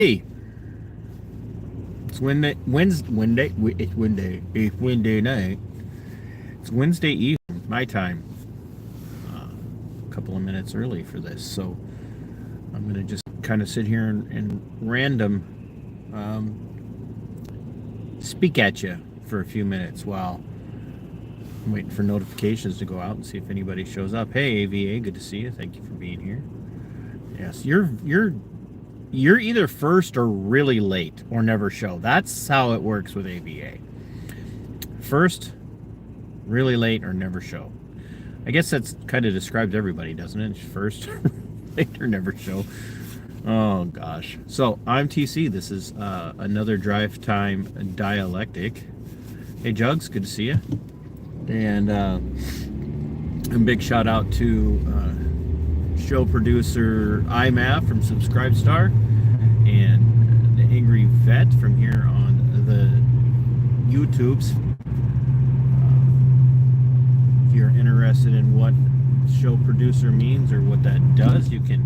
Hey, it's Wednesday night. It's Wednesday evening, my time. A couple of minutes early for this, so I'm gonna just kind of sit here and random speak at you for a few minutes while I'm waiting for notifications to go out and see if anybody shows up. Hey, AVA, good to see you. Thank you for being here. Yes, you're either first or really late or never show. That's how it works with AVA. First, really late, or never show. I guess that's kind of describes everybody, doesn't it? First, late, or never show. Oh gosh. So I'm TC. This is another Drive Time Dialectic. Hey Jugs, good to see you. And a big shout out to show producer IMAV from Subscribestar and the Angry Vet from here on the YouTubes. If you're interested in what show producer means or what that does, you can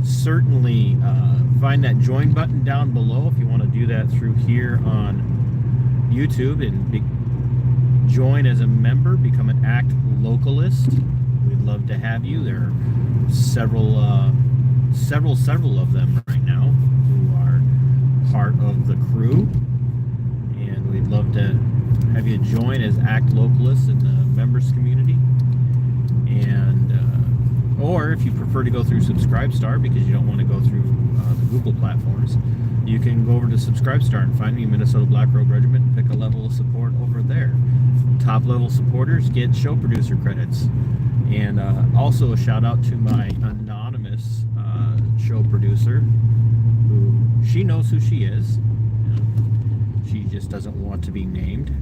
certainly find that join button down below if you want to do that through here on YouTube and join as a member, become an ACT localist. We'd love to have you. There are several of them right now who are part of the crew, and we'd love to have you join as ACT localists in the members community. And or if you prefer to go through Subscribestar because you don't want to go through the Google platforms, you can go over to Subscribestar and find me, Minnesota Black Robe Regiment, and pick a level of support over there. Top level supporters get show producer credits. And also a shout out to my anonymous show producer, who she knows who she is. She just doesn't want to be named.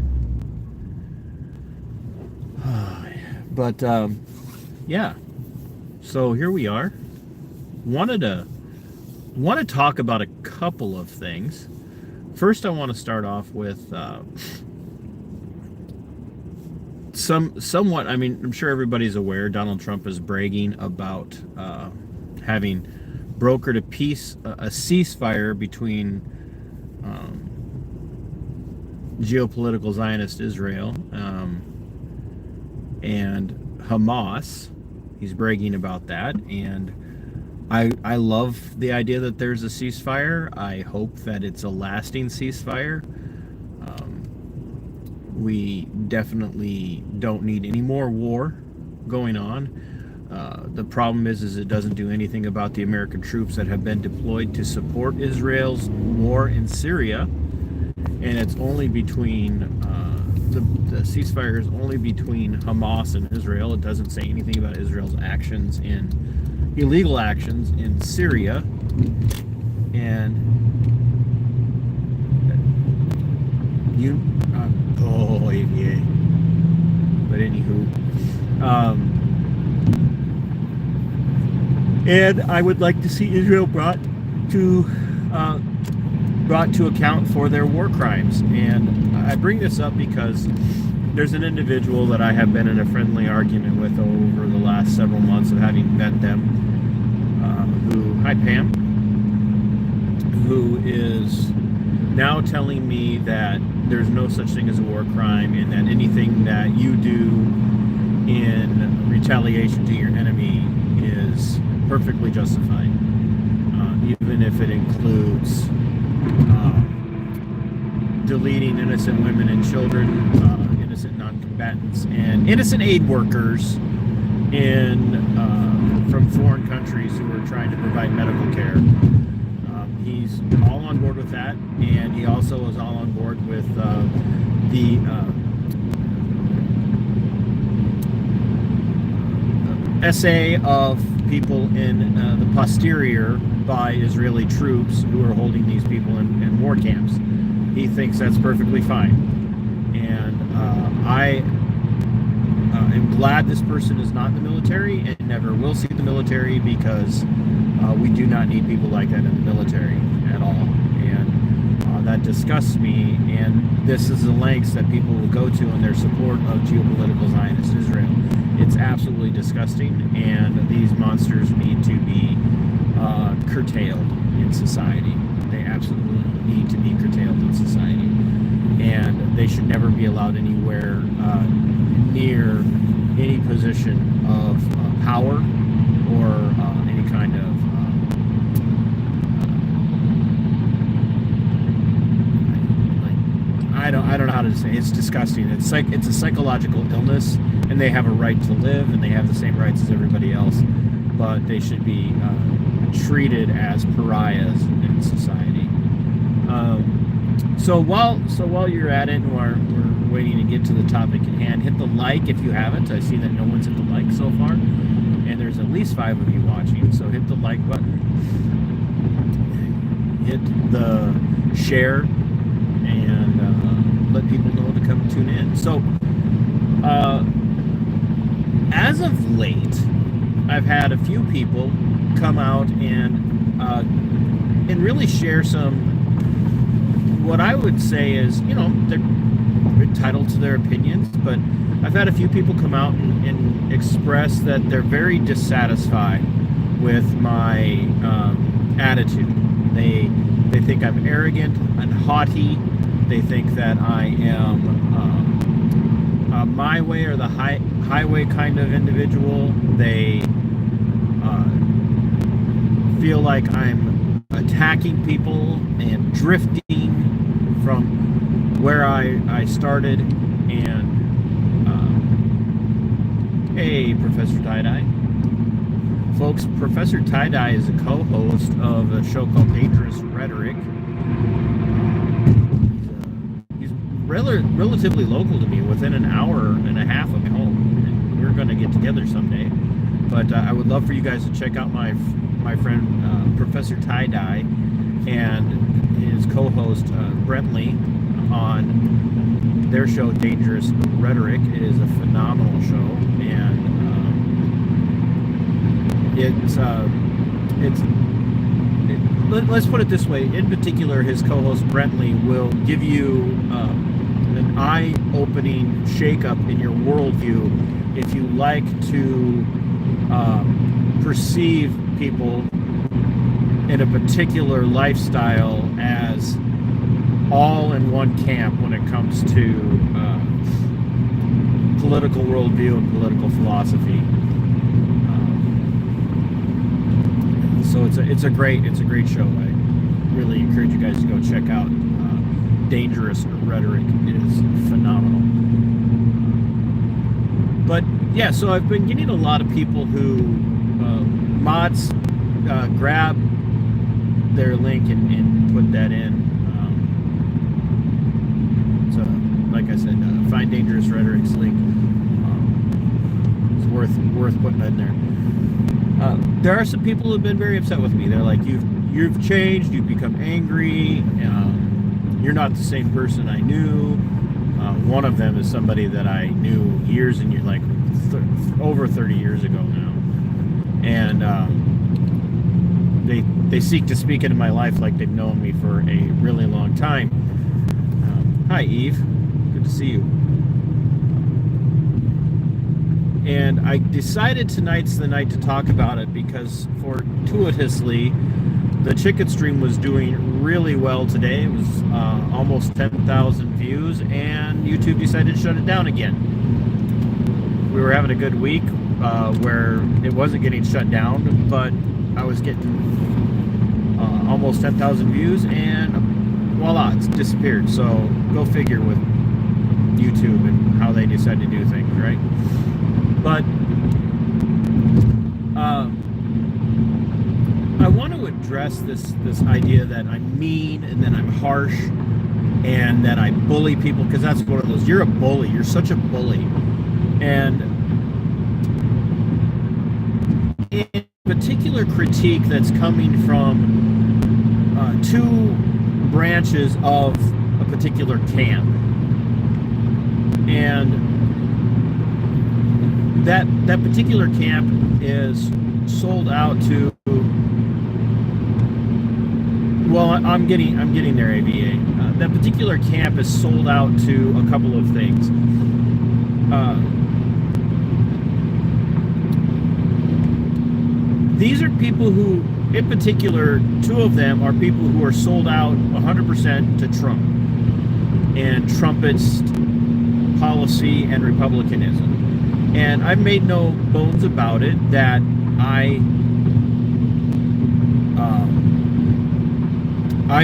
But yeah, so here we are. Want to talk about a couple of things. First, I want to start off with somewhat. I mean, I'm sure everybody's aware Donald Trump is bragging about having brokered a ceasefire between geopolitical Zionist Israel and Hamas. He's bragging about that, and I love the idea that there's a ceasefire. I hope that it's a lasting ceasefire. We definitely don't need any more war going on. The problem is it doesn't do anything about the American troops that have been deployed to support Israel's war in Syria, and it's only between the ceasefire is only between Hamas and Israel. It doesn't say anything about Israel's actions in illegal actions in Syria, and AVA. But anywho, and I would like to see Israel brought to account for their war crimes. And I bring this up because there's an individual that I have been in a friendly argument with over the last several months of having met them, hi Pam, who is now telling me that there's no such thing as a war crime, and that anything that you do in retaliation to your enemy is perfectly justified, even if it includes deleting innocent women and children, innocent non-combatants, and innocent aid workers from foreign countries who are trying to provide medical care. He's all on board with that, and he also is all on board with the essay of people in the posterior by Israeli troops who are holding these people in war camps. He thinks that's perfectly fine, and I am glad this person is not in the military and never will see the military, because we do not need people like that in the military at all, and that disgusts me. And this is the lengths that people will go to in their support of geopolitical Zionist Israel. It's absolutely disgusting, and these monsters need to be curtailed in society. they absolutely need to be curtailed in society, and they should never be allowed anywhere near any position of power or any kind of I don't know how to say it. It's disgusting. It's a psychological illness, and they have a right to live, and they have the same rights as everybody else, but they should be treated as pariahs in society. So while you're at it, and we're waiting to get to the topic at hand, hit the like if you haven't. I see that no one's hit the like so far, and there's at least 5 of you watching. So hit the like button, hit the share, and let people know to come tune in. So as of late, I've had a few people come out and really share some, what I would say is, they're entitled to their opinions, but I've had a few people come out and express that they're very dissatisfied with my attitude. They think I'm arrogant and haughty. They think that I am my way or the highway kind of individual. They feel like I'm attacking people and drifting from where I started. And hey, Professor Tie-Dye. Folks, Professor Tie-Dye is a co-host of a show called Dangerous Rhetoric. He's relatively local to me, within an hour and a half of home. And we're going to get together someday. But I would love for you guys to check out my friend Professor Tie-Dye and his co-host Brentley on their show Dangerous Rhetoric. It is a phenomenal show, and let's put it this way. In particular, his co-host Brentley will give you an eye-opening shake-up in your worldview if you like to perceive people in a particular lifestyle as all in one camp when it comes to political worldview and political philosophy. So it's a great show. I really encourage you guys to go check out Dangerous Rhetoric. It is phenomenal. But yeah, so I've been getting a lot of people who mods grab their link and put that in. So like I said, find Dangerous Rhetoric's link. It's worth putting in there. There are some people who have been very upset with me. They're like, you've changed, you've become angry, you're not the same person I knew. One of them is somebody that I knew years and years, like over 30 years ago now. And they seek to speak into my life like they've known me for a really long time. Hi, Eve. Good to see you. And I decided tonight's the night to talk about it because, fortuitously, the chicken stream was doing really well today. It was almost 10,000 views, and YouTube decided to shut it down again. We were having a good week where it wasn't getting shut down, but I was getting almost 10,000 views, and voila, it's disappeared. So go figure with YouTube and how they decide to do things, right? But I want to address this idea that I'm mean and that I'm harsh and that I bully people, because that's one of those. You're a bully. You're such a bully. And in particular critique that's coming from two branches of a particular camp. And that particular camp is sold out to, well, I'm getting there, AVA. That particular camp is sold out to a couple of things. these are people who, in particular, two of them are people who are sold out 100% to Trump and Trumpist policy and republicanism. And I've made no bones about it that I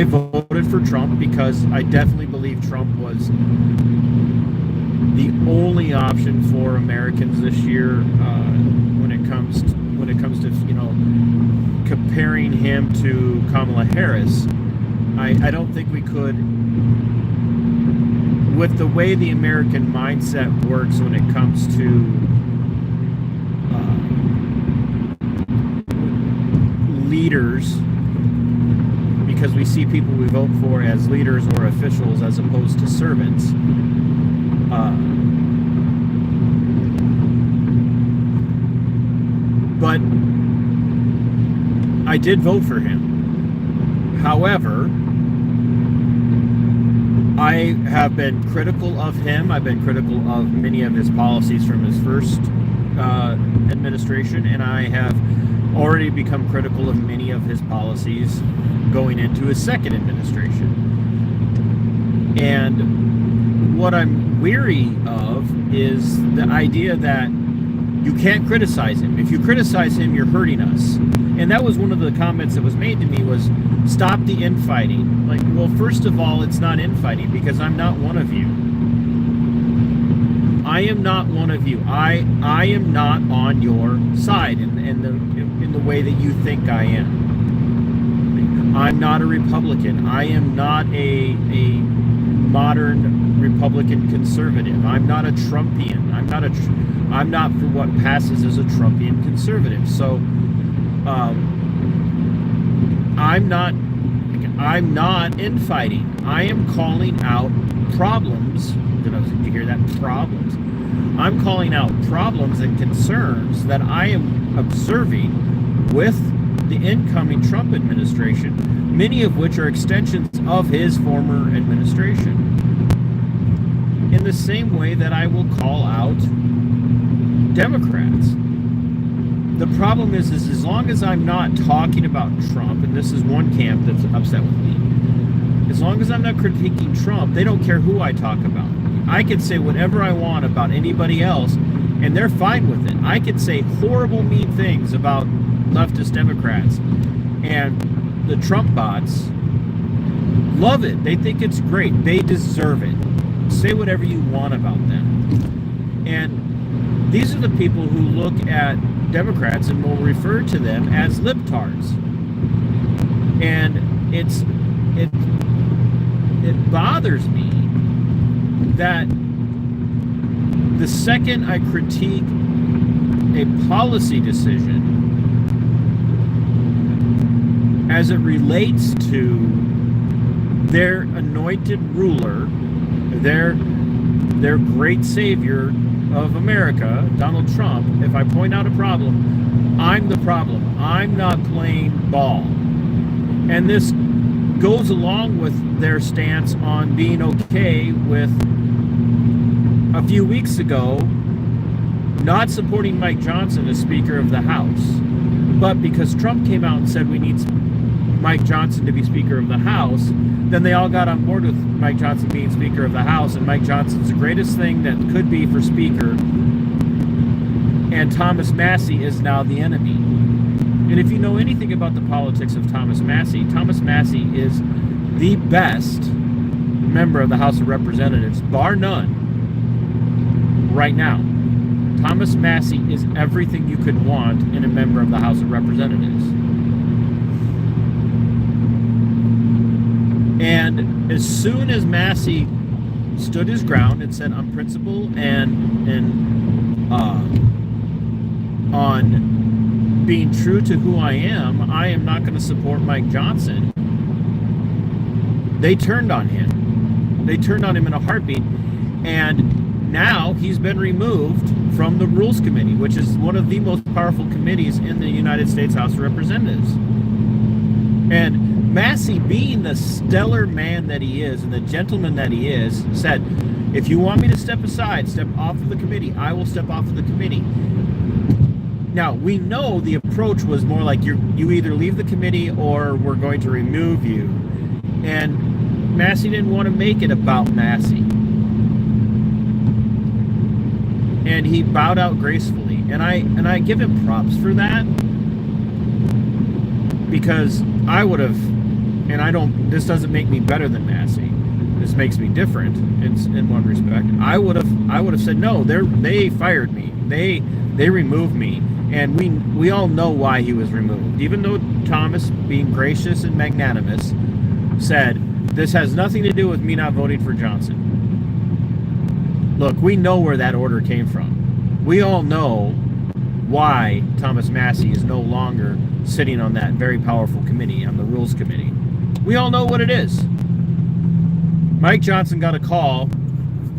voted for Trump because I definitely believe Trump was the only option for Americans this year when it comes to comparing him to Kamala Harris. I don't think we could, with the way the American mindset works when it comes to leaders, because we see people we vote for as leaders or officials as opposed to servants. But I did vote for him. However, I have been critical of him. I've been critical of many of his policies from his first administration, and I have already become critical of many of his policies going into his second administration. And what I'm weary of is the idea that you can't criticize him. If you criticize him, you're hurting us. And that was one of the comments that was made to me was, stop the infighting. Like, well, first of all, it's not infighting because I'm not one of you. I am not one of you. I am not on your side in the way that you think I am. I'm not a Republican. I am not a modern Republican conservative. I'm not a Trumpian. I'm not for what passes as a Trumpian conservative. So I'm not infighting. I am calling out problems. Did you hear that? Problems. I'm calling out problems and concerns that I am observing with the incoming Trump administration, many of which are extensions of his former administration. In the same way that I will call out Democrats. The problem is as long as I'm not talking about Trump, and this is one camp that's upset with me, as long as I'm not critiquing Trump, they don't care who I talk about. I could say whatever I want about anybody else, and they're fine with it. I could say horrible, mean things about leftist Democrats, and the Trump bots love it. They think it's great. They deserve it. Say whatever you want about them. And these are the people who look at Democrats and will refer to them as libtards. And it bothers me that the second I critique a policy decision as it relates to their anointed ruler, their great savior of America, Donald Trump, if I point out a problem, I'm the problem. I'm not playing ball. And this goes along with their stance on being okay with, a few weeks ago, not supporting Mike Johnson as Speaker of the House. But because Trump came out and said we need Mike Johnson to be Speaker of the House, then they all got on board with Mike Johnson being Speaker of the House, and Mike Johnson's the greatest thing that could be for Speaker, and Thomas Massie is now the enemy. And if you know anything about the politics of Thomas Massie is the best member of the House of Representatives, bar none, right now. Thomas Massie is everything you could want in a member of the House of Representatives. And as soon as Massie stood his ground and said, on principle and on being true to who I am not going to support Mike Johnson, they turned on him. They turned on him in a heartbeat. And now he's been removed from the Rules Committee, which is one of the most powerful committees in the United States House of Representatives. And Massie, being the stellar man that he is and the gentleman that he is, said, if you want me to step aside, step off of the committee, I will step off of the committee. Now, we know the approach was more like you either leave the committee or we're going to remove you. And Massey didn't want to make it about Massey. And he bowed out gracefully. And I give him props for that. Because I would have, and this doesn't make me better than Massey. This makes me different in one respect. I would have said, no, they fired me. They removed me. And we all know why he was removed. Even though Thomas, being gracious and magnanimous, said, this has nothing to do with me not voting for Johnson. Look, we know where that order came from. We all know why Thomas Massey is no longer sitting on that very powerful committee, on the Rules Committee. We all know what it is. Mike Johnson got a call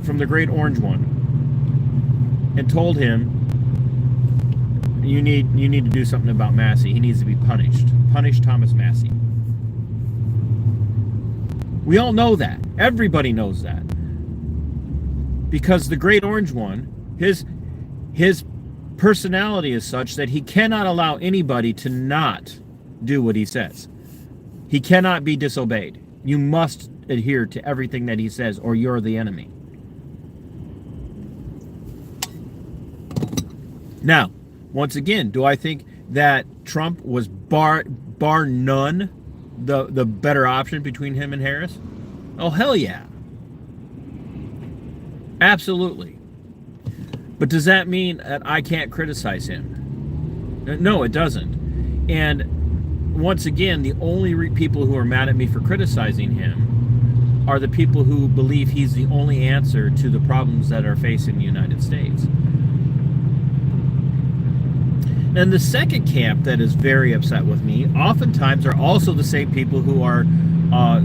from the Great Orange One and told him, you need to do something about Massey. He needs to be punished. Punish Thomas Massey. We all know that. Everybody knows that. Because the Great Orange One, his personality is such that he cannot allow anybody to not do what he says. He cannot be disobeyed. You must adhere to everything that he says, or you're the enemy. Now, once again, do I think that Trump was bar none the better option between him and Harris? Oh, hell yeah. Absolutely. But does that mean that I can't criticize him? No, it doesn't. And once again, the only people who are mad at me for criticizing him are the people who believe he's the only answer to the problems that are facing the United States. And the second camp that is very upset with me oftentimes are also the same people who are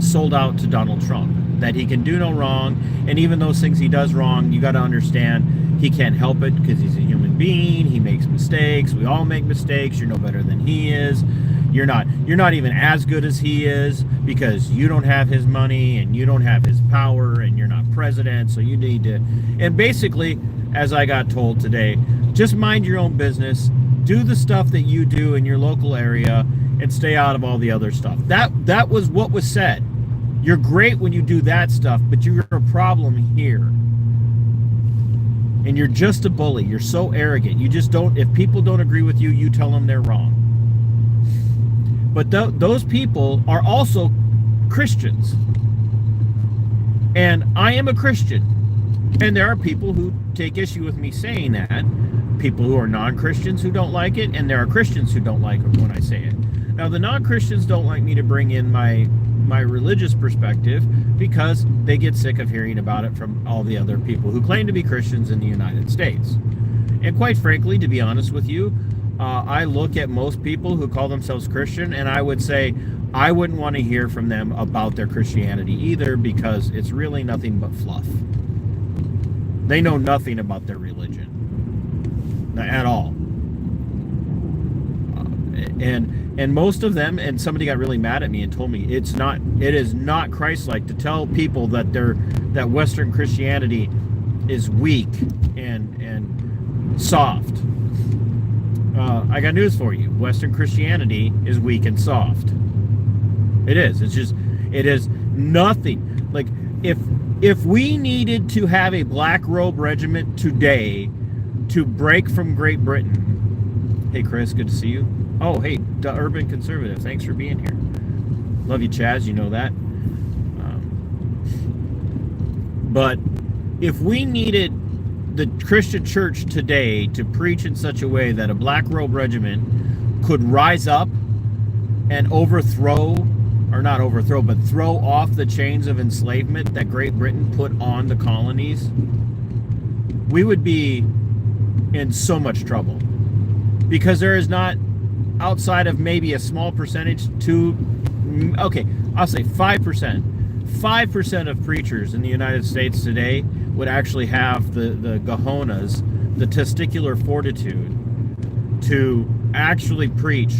sold out to Donald Trump, that he can do no wrong, and even those things he does wrong, you got to understand he can't help it because he's a human being. He makes mistakes. We all make mistakes. You're no better than he is. You're not even as good as he is because you don't have his money and you don't have his power and you're not president, so you need to. And basically, as I got told today, just mind your own business. Do the stuff that you do in your local area and stay out of all the other stuff. That was what was said. You're great when you do that stuff, but you're a problem here. And you're just a bully. You're so arrogant. You just don't, if people don't agree with you, you tell them they're wrong. But those people are also Christians. And I am a Christian. And there are people who take issue with me saying that. People who are non-Christians who don't like it, and there are Christians who don't like it when I say it. Now, the non-Christians don't like me to bring in my religious perspective because they get sick of hearing about it from all the other people who claim to be Christians in the United States. And quite frankly, to be honest with you, I look at most people who call themselves Christian, and I would say I wouldn't want to hear from them about their Christianity either because it's really nothing but fluff. They know nothing about their religion at all. And most of them, and somebody got really mad at me and told me it is not Christ-like to tell people that that Western Christianity is weak and soft. I got news for you. Western Christianity is weak and soft. It is. It is nothing. Like, if we needed to have a black robe regiment today to break from Great Britain. Hey, Chris, good to see you. Oh, hey, the Urban Conservative. Thanks for being here. Love you, Chaz. You know that. But if we needed the Christian church today to preach in such a way that a black robe regiment could rise up and overthrow, or not overthrow, but throw off the chains of enslavement that Great Britain put on the colonies, we would be in so much trouble. Because there is not, outside of maybe a small percentage, I'll say 5%. 5% of preachers in the United States today would actually have the cojones, the testicular fortitude, to actually preach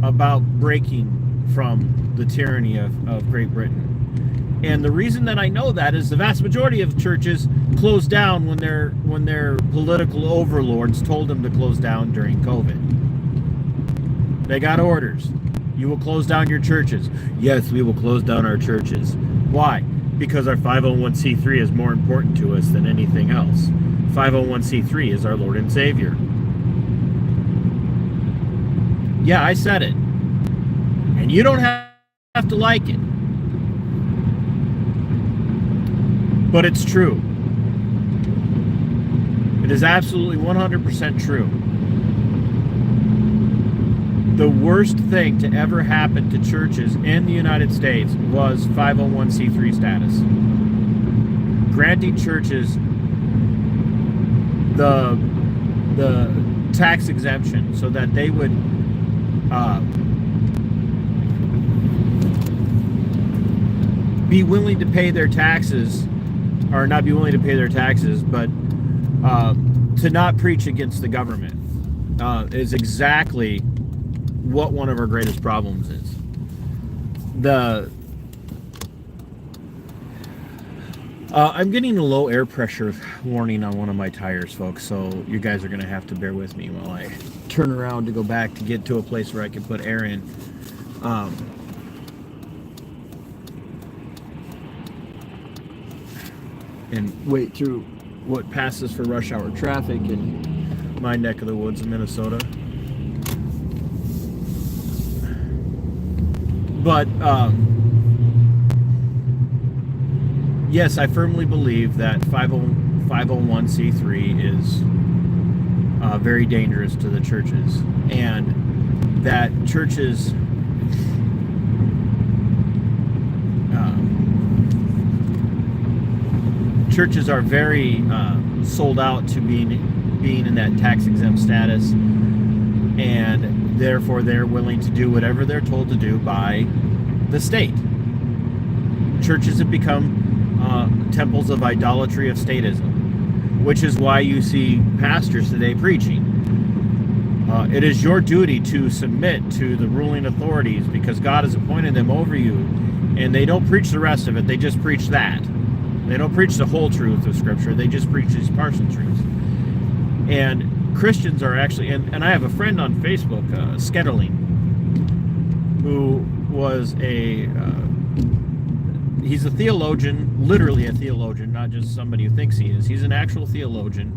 about breaking from the tyranny of Great Britain. And the reason that I know that is the vast majority of churches closed down when their political overlords told them to close down during COVID. They got orders. You will close down your churches. Yes, we will close down our churches. Why? Because our 501c3 is more important to us than anything else. 501c3 is our Lord and Savior. Yeah, I said it. And you don't have to like it. But it's true. It is absolutely 100% true. The worst thing to ever happen to churches in the United States was 501c3 status. Granting churches the tax exemption so that they would be willing to pay their taxes, or not be willing to pay their taxes, but to not preach against the government is exactly what one of our greatest problems is. I'm getting a low air pressure warning on one of my tires, folks, so you guys are going to have to bear with me while I turn around to go back to get to a place where I can put air in. And wait through what passes for rush hour traffic in my neck of the woods in Minnesota. But yes, I firmly believe that 501c3 is very dangerous to the churches, and that churches are very sold out to being in that tax exempt status, and therefore they're willing to do whatever they're told to do by the state. Churches have become temples of idolatry of statism, which is why you see pastors today preaching. It is your duty to submit to the ruling authorities because God has appointed them over you, and they don't preach the rest of it, they just preach that. They don't preach the whole truth of Scripture, they just preach these partial truths. And Christians are actually, and I have a friend on Facebook, Skedderling, who was he's a theologian, literally a theologian, not just somebody who thinks he is. He's an actual theologian,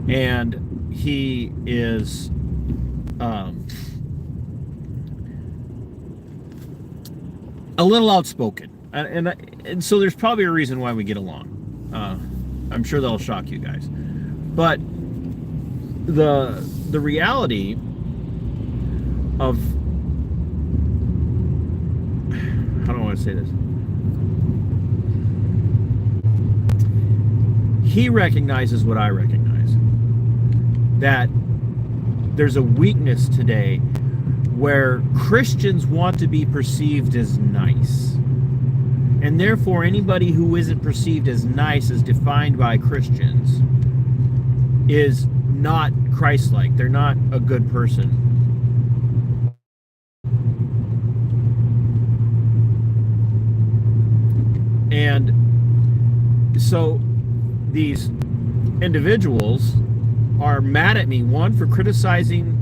and he is a little outspoken, and so there's probably a reason why we get along. I'm sure that'll shock you guys, but the reality of, how do I want to say this? He recognizes what I recognize, that there's a weakness today where Christians want to be perceived as nice, and therefore anybody who isn't perceived as nice, as defined by Christians, is not Christ-like. They're not a good person. And so these individuals are mad at me, one, for criticizing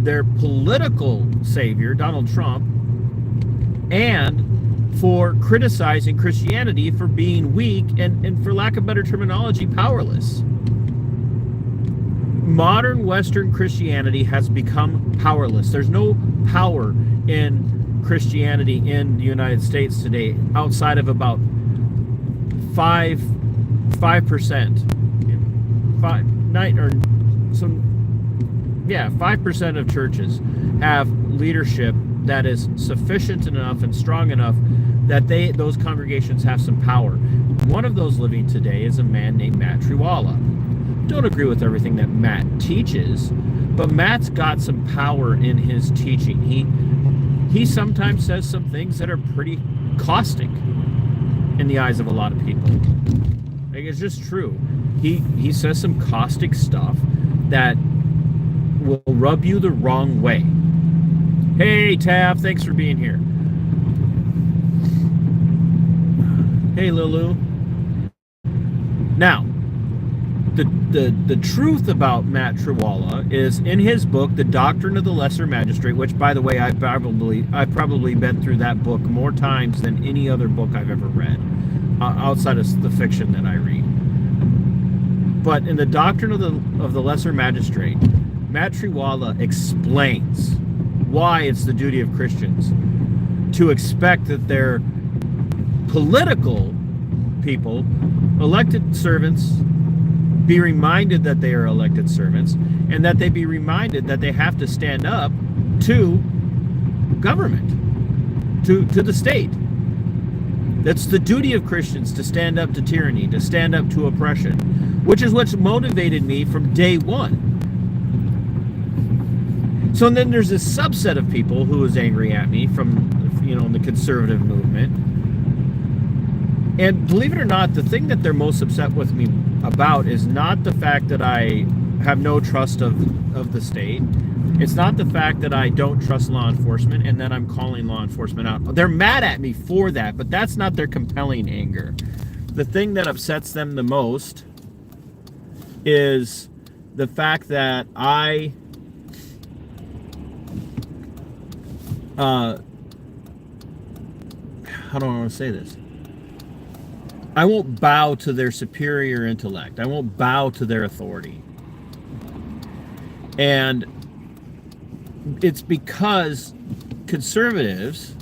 their political savior, Donald Trump, and for criticizing Christianity for being weak and, for lack of better terminology, powerless. Modern Western Christianity has become powerless. There's no power in Christianity in the United States today outside of about 5%, 5% of churches have leadership that is sufficient enough and strong enough that those congregations have some power. One of those living today is a man named Matt Triwala. Don't agree with everything that Matt teaches, but Matt's got some power in his teaching. He sometimes says some things that are pretty caustic in the eyes of a lot of people. Like, it's just true. He says some caustic stuff that will rub you the wrong way. Hey, Tav, thanks for being here. Hey, Lulu. Now, the truth about Matt Trewalla is in his book, The Doctrine of the Lesser Magistrate, which, by the way, I've probably been through that book more times than any other book I've ever read, outside of the fiction that I read. But in The Doctrine of the Lesser Magistrate, Matt Trewalla explains why it's the duty of Christians to expect that their political people, elected servants, be reminded that they are elected servants, and that they be reminded that they have to stand up to government, to the state. That's the duty of Christians, to stand up to tyranny, to stand up to oppression, which is what's motivated me from day one. So then there's this subset of people who is angry at me from, the conservative movement. And believe it or not, the thing that they're most upset with me about is not the fact that I have no trust of the state. It's not the fact that I don't trust law enforcement and that I'm calling law enforcement out. They're mad at me for that, but that's not their compelling anger. The thing that upsets them the most is the fact that I how do I want to say this? I won't bow to their superior intellect. I won't bow to their authority. And it's because conservatives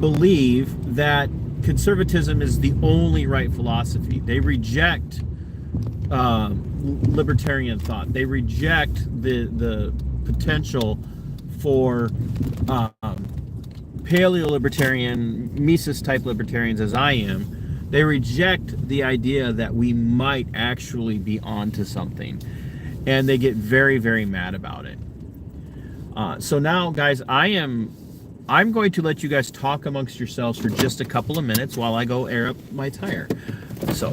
believe that conservatism is the only right philosophy. They reject libertarian thought. They reject the potential for paleo-libertarian, Mises-type libertarians as I am. They reject the idea that we might actually be onto something. And they get very, very mad about it. So now, guys, I'm going to let you guys talk amongst yourselves for just a couple of minutes while I go air up my tire. So,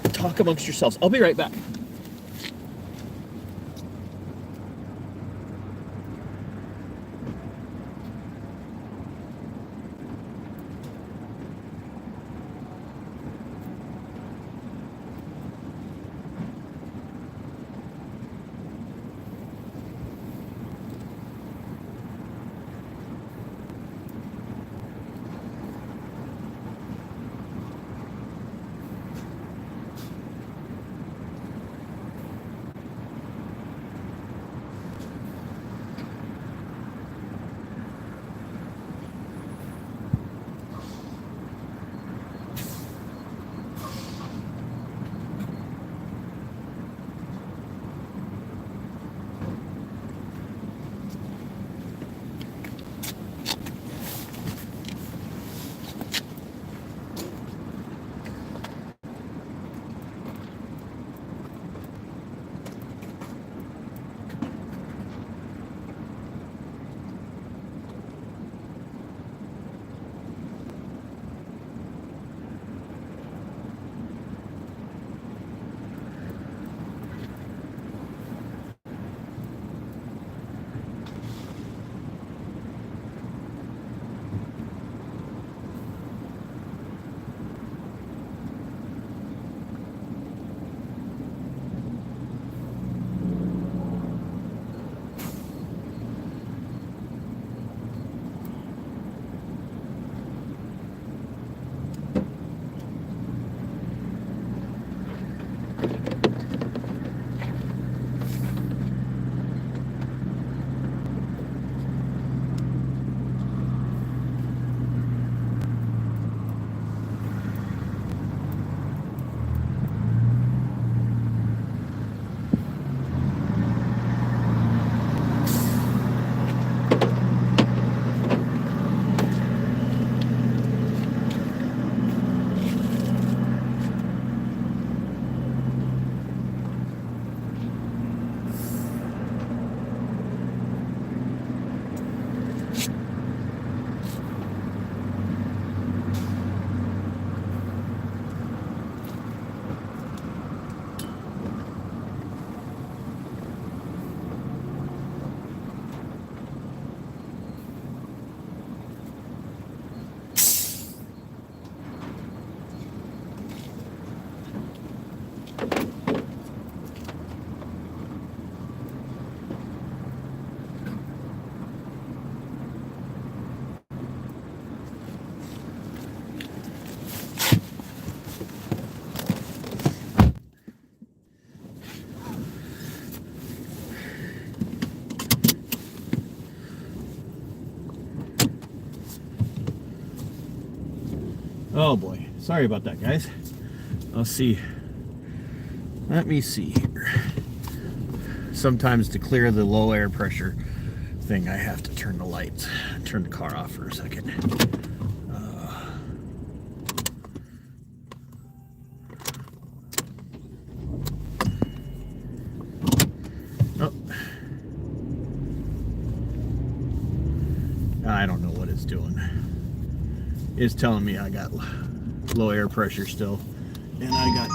talk amongst yourselves. I'll be right back. Oh boy, sorry about that, guys. Let's see. Let me see here. Sometimes to clear the low air pressure thing, I have to turn the lights, turn the car off for a second. Oh, I don't know what it's doing. It's telling me I got low air pressure still, and I got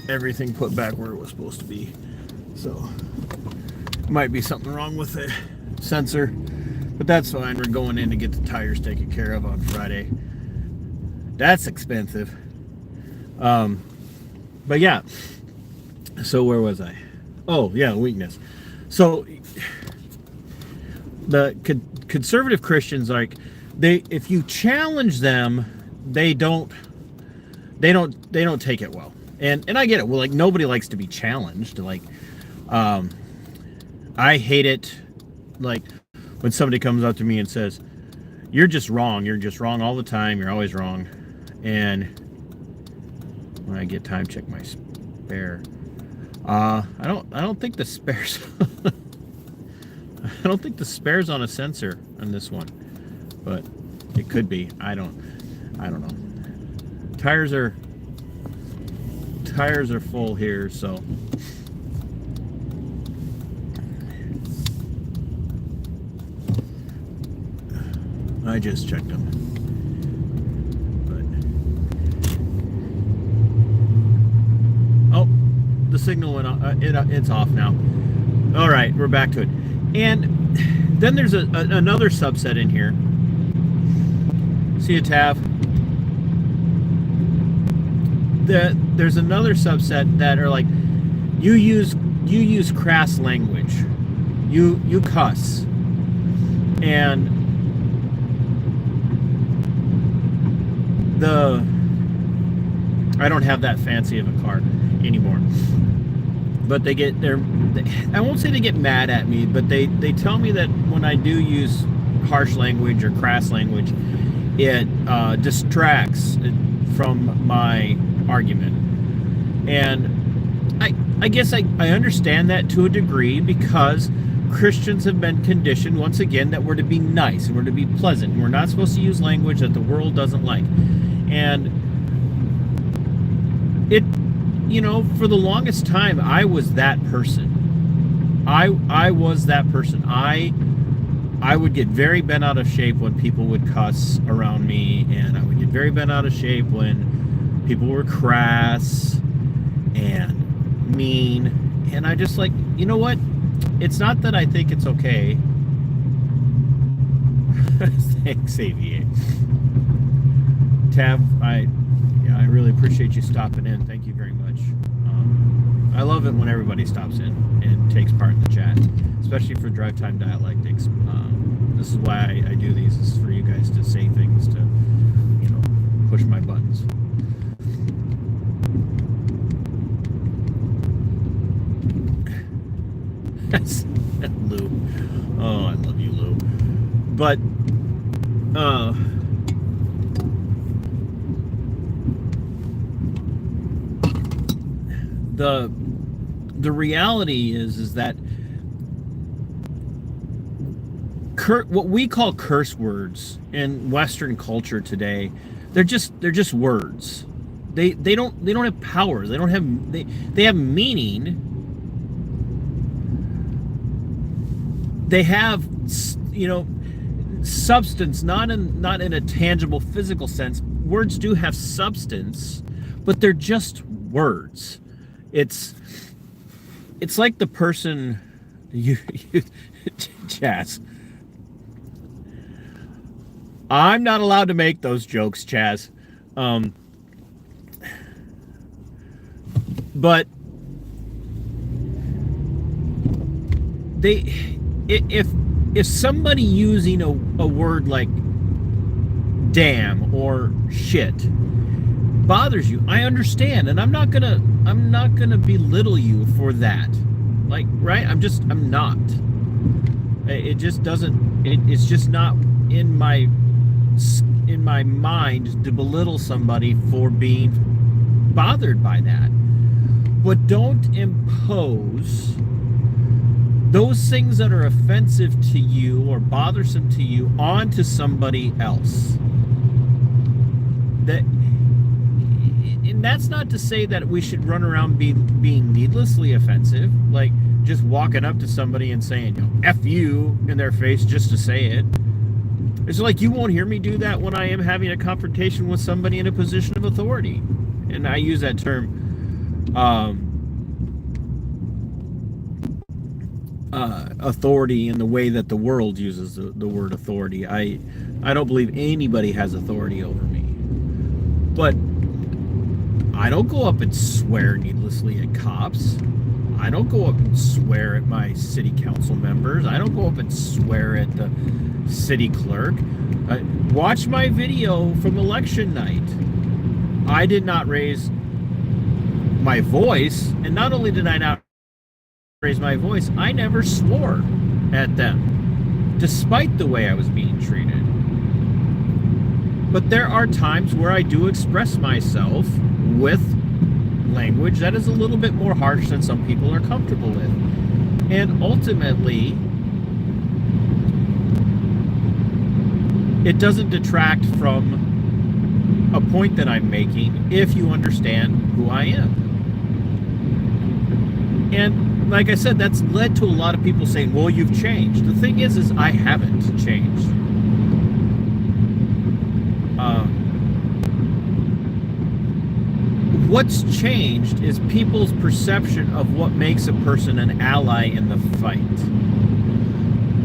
everything put back where it was supposed to be. So might be something wrong with the sensor, but that's fine. We're going in to get the tires taken care of on Friday. That's expensive. But yeah, so where was I? Oh yeah, weakness. So the conservative Christians, like, if you challenge them, they don't take it well. And I get it. Well, like, nobody likes to be challenged. Like, I hate it, like, when somebody comes up to me and says, "You're just wrong. You're just wrong all the time. You're always wrong." And when I get time, check my spare. I don't think the spares. I don't think the spare's on a sensor on this one, but it could be. I don't know. Tires are full here, so I just checked them. But oh, the signal went off. It's off now. All right, we're back to it. And then there's another subset in here. See a tab? There's another subset that are like, you use crass language, you cuss, and I don't have that fancy of a car anymore, but I won't say they get mad at me, but they tell me that when I do use harsh language or crass language, it distracts from my argument. And I guess I understand that to a degree, because Christians have been conditioned, once again, that we're to be nice and we're to be pleasant, and we're not supposed to use language that the world doesn't like. And it, for the longest time, I was that person. I was that person. I would get very bent out of shape when people would cuss around me, and I would get very bent out of shape when people were crass and mean. And I just, like, you know what? It's not that I think it's okay. Thanks, AVA. Tab, I really appreciate you stopping in. Thank you very much. I love it when everybody stops in and takes part in the chat, especially for Drive Time Dialectics. This is why I do these. This is for you guys to say things, to, push my buttons. Lou. Oh, I love you, Lou. But, the reality is that what we call curse words in Western culture today, they're just words. They don't have powers. They have meaning. They have, substance, not in a tangible physical sense. Words do have substance, but they're just words. It's like the person you Chaz. I'm not allowed to make those jokes, Chaz. But if somebody using a word like damn or shit bothers you, I understand, and I'm not gonna belittle you for that. Like, right? I'm not. It just doesn't. It's just not in in my mind to belittle somebody for being bothered by that. But don't impose those things that are offensive to you or bothersome to you onto somebody else. And that's not to say that we should run around being needlessly offensive, like just walking up to somebody and saying, F you in their face just to say it. It's like you won't hear me do that when I am having a confrontation with somebody in a position of authority. And I use that term authority in the way that the world uses the word authority. I don't believe anybody has authority over me. But I don't go up and swear needlessly at cops. I don't go up and swear at my city council members. I don't go up and swear at the city clerk. Watch my video from election night. I did not raise my voice, and not only did I not raise my voice, I never swore at them, despite the way I was being treated. But there are times where I do express myself with language that is a little bit more harsh than some people are comfortable with. And ultimately, it doesn't detract from a point that I'm making if you understand who I am. And like I said, that's led to a lot of people saying, well, you've changed. The thing is I haven't changed. What's changed is people's perception of what makes a person an ally in the fight.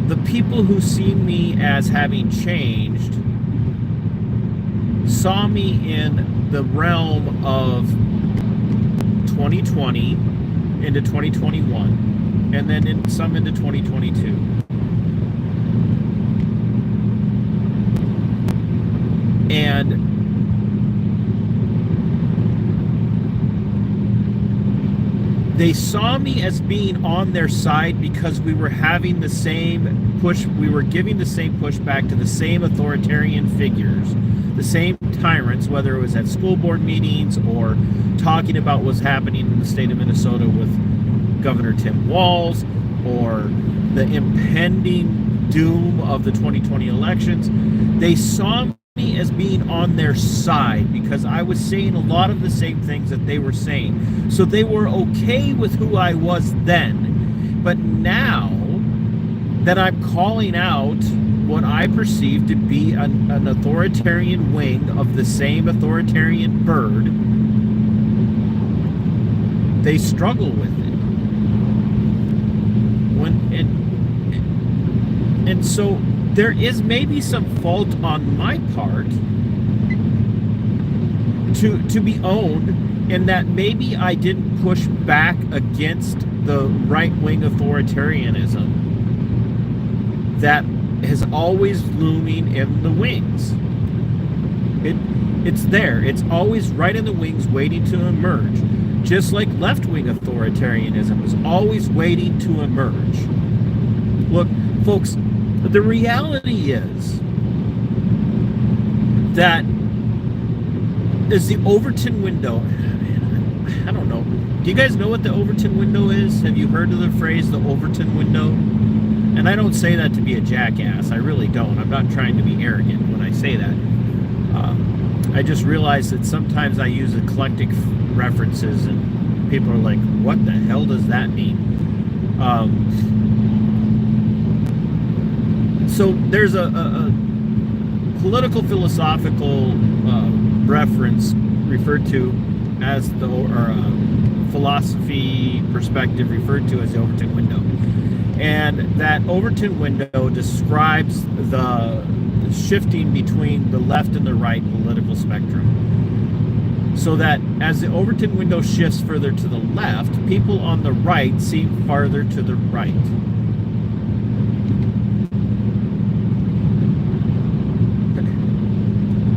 The people who see me as having changed saw me in the realm of 2020 into 2021, and then some into 2022. And they saw me as being on their side because we were having the same push, we were giving the same pushback to the same authoritarian figures, the same tyrants, whether it was at school board meetings or talking about what's happening in the state of Minnesota with Governor Tim Walz, or the impending doom of the 2020 elections. They saw me as being on their side because I was saying a lot of the same things that they were saying. So they were okay with who I was then. But now that I'm calling out what I perceive to be an authoritarian wing of the same authoritarian bird, they struggle with it. And so there is maybe some fault on my part to be owned in that maybe I didn't push back against the right-wing authoritarianism that is always looming in the wings. It's there. It's always right in the wings waiting to emerge. Just like left-wing authoritarianism is always waiting to emerge. Look, folks, the reality is that is the Overton window. I don't know. Do you guys know what the Overton window is? Have you heard of the phrase the Overton window? And I don't say that to be a jackass. I really don't. I'm not trying to be arrogant when I say that. I just realize that sometimes I use eclectic references and people are like, what the hell does that mean? So there's a political philosophical reference referred to as the, or philosophy perspective referred to as the Overton window. And that Overton window describes the shifting between the left and the right political spectrum. So that as the Overton window shifts further to the left, people on the right seem farther to the right.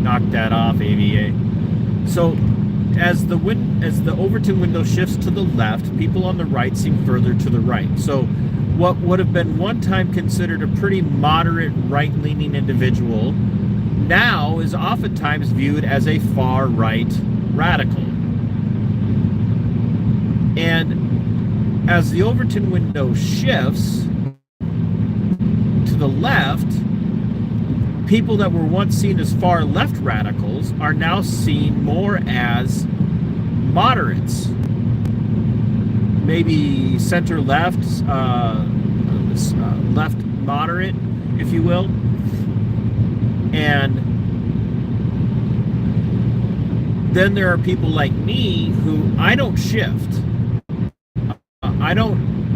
Knock that off, AVA. So as the Overton window shifts to the left, people on the right seem further to the right. So what would have been one time considered a pretty moderate right-leaning individual now is oftentimes viewed as a far-right radical. And as the Overton window shifts to the left, people that were once seen as far-left radicals are now seen more as moderates, maybe center-left, left moderate, if you will. And then there are people like me who I don't shift.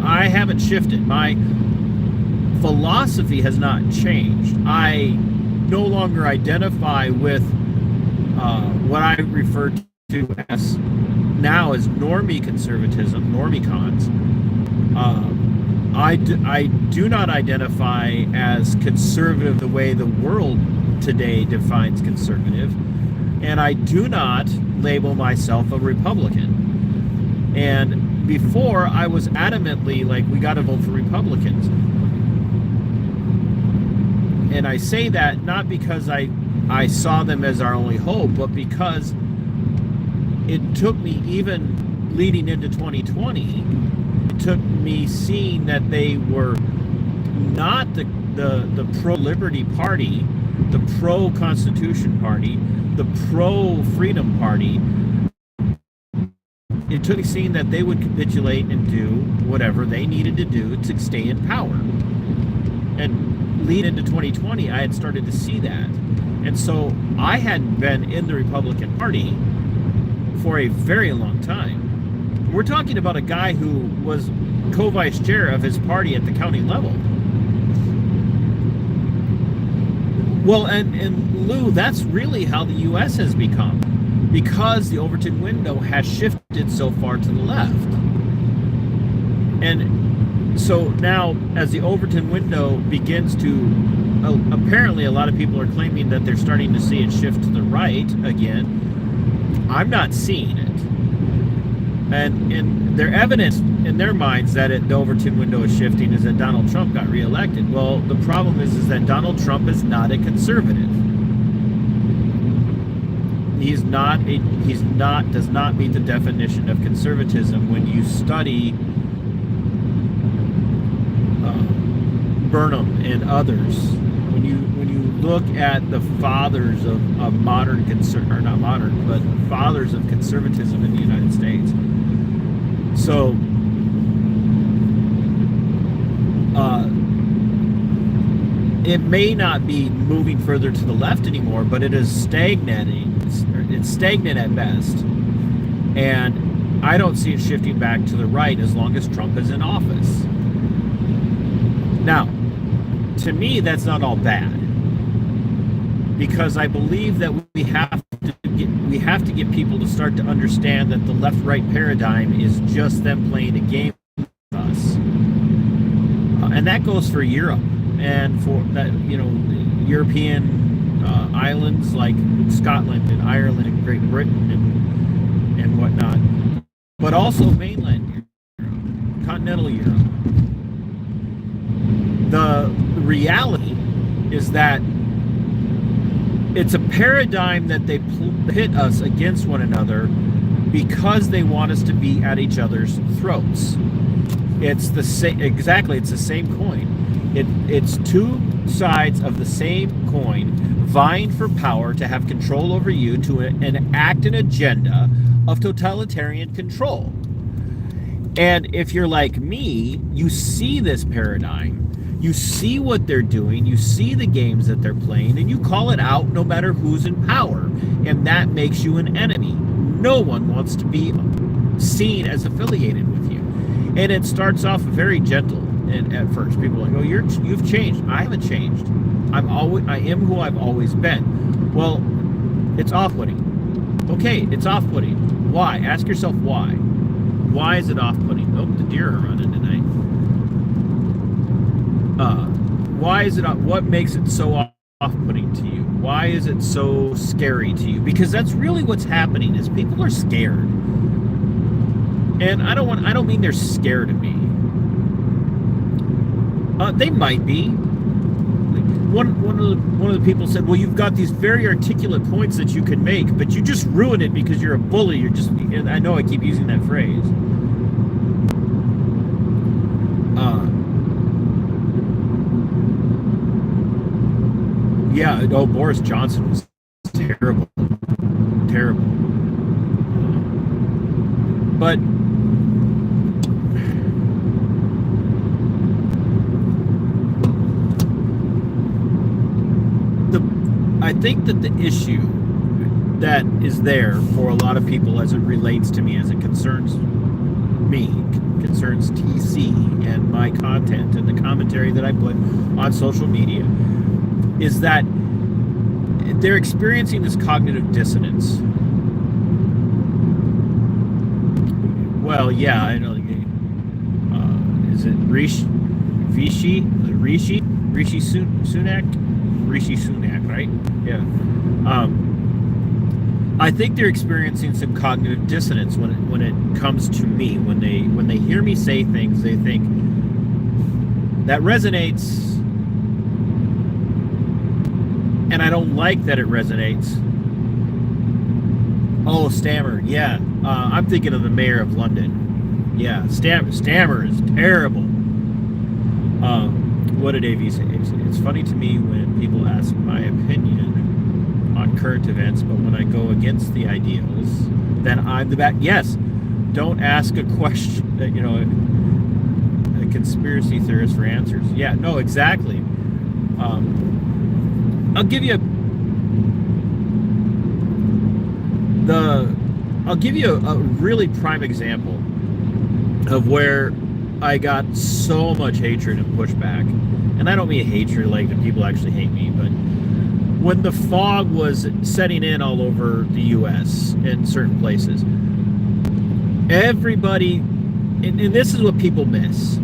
I haven't shifted. My philosophy has not changed. I no longer identify with what I refer to as now as normie conservatism, normie cons. I do not identify as conservative the way the world today defines conservative, and I do not label myself a Republican. And before, I was adamantly like, we got to vote for Republicans. And I say that not because I saw them as our only hope, but because it took me, even leading into 2020, it took me seeing that they were not the pro-liberty party, the pro-constitution party, the pro-freedom party. It took me seeing that they would capitulate and do whatever they needed to do to stay in power. And lead into 2020, I had started to see that. And so I had been in the Republican Party for a very long time. We're talking about a guy who was co-vice chair of his party at the county level. Well, and Lou, that's really how the U.S. has become, because the Overton window has shifted so far to the left. And so now, as the Overton window begins to, apparently a lot of people are claiming that they're starting to see it shift to the right again. I'm not seeing it. And their evidence in their minds that the Overton window is shifting is that Donald Trump got reelected. Well, the problem is that Donald Trump is not a conservative. Does not meet the definition of conservatism when you study Burnham and others. When you look at the fathers of modern or not modern, but fathers of conservatism in the United States. So it may not be moving further to the left anymore, but it is stagnating. It's stagnant at best. And I don't see it shifting back to the right as long as Trump is in office. Now, to me, that's not all bad, because I believe that we have to get people to start to understand that the left-right paradigm is just them playing a game with us, and that goes for Europe and for that, European islands like Scotland and Ireland and Great Britain and whatnot, but also mainland Europe, continental Europe. The reality is that it's a paradigm that they pit us against one another because they want us to be at each other's throats. It's the same, exactly. It's the same coin. It's two sides of the same coin vying for power to have control over you, to enact an agenda of totalitarian control. And if you're like me, you see this paradigm. You see what they're doing, you see the games that they're playing, and you call it out no matter who's in power. And that makes you an enemy. No one wants to be seen as affiliated with you. And it starts off very gentle at first. People are like, oh, you've changed. I haven't changed. I am who I've always been. Well, it's off-putting. Okay, it's off-putting. Why? Ask yourself why. Why is it off-putting? Oh, the deer are running tonight. Why is it? What makes it so off-putting to you? Why is it so scary to you? Because that's really what's happening. Is people are scared, and I don't mean they're scared of me. They might be. one of the people said, well, you've got these very articulate points that you can make, but you just ruin it because you're a bully. You're just, and I know I keep using that phrase. Yeah, oh, Boris Johnson was terrible, terrible. But I think that the issue that is there for a lot of people as it relates to me, as it concerns me, concerns TC and my content and the commentary that I put on social media, is that they're experiencing this cognitive dissonance. Well, yeah, I know. Is it Rishi Sunak, right? Yeah. I think they're experiencing some cognitive dissonance when it comes to me. When they hear me say things, they think that resonates, and I don't like that it resonates. Oh, Stammer, yeah. I'm thinking of the mayor of London. Yeah, Stammer is terrible. What did AV say? It's funny to me when people ask my opinion on current events, but when I go against the ideals, then I'm the bad. Yes, don't ask a question, a conspiracy theorist for answers. Yeah, no, exactly. I'll give you a really prime example of where I got so much hatred and pushback. And I don't mean hatred like that people actually hate me, but when the fog was setting in all over the US in certain places, everybody, and this is what people miss,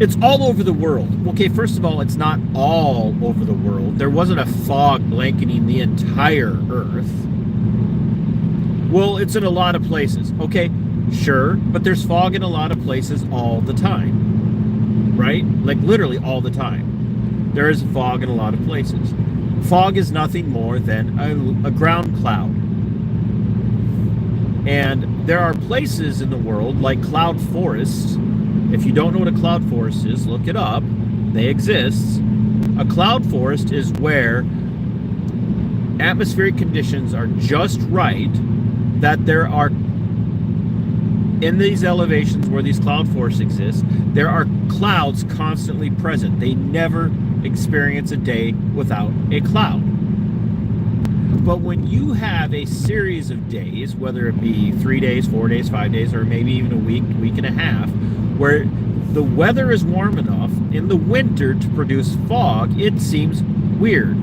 it's all over the world. Okay, first of all, it's not all over the world. There wasn't a fog blanketing the entire earth. Well, it's in a lot of places. Okay, sure, but there's fog in a lot of places all the time, right? Like literally all the time. There is fog in a lot of places. Fog is nothing more than a ground cloud. And there are places in the world like cloud forests. If you don't know what a cloud forest is, look it up. They exist. A cloud forest is where atmospheric conditions are just right, that there are, in these elevations where these cloud forests exist, there are clouds constantly present. They never experience a day without a cloud. But when you have a series of days, whether it be 3 days, 4 days, 5 days, or maybe even a week and a half, where the weather is warm enough in the winter to produce fog, it seems weird.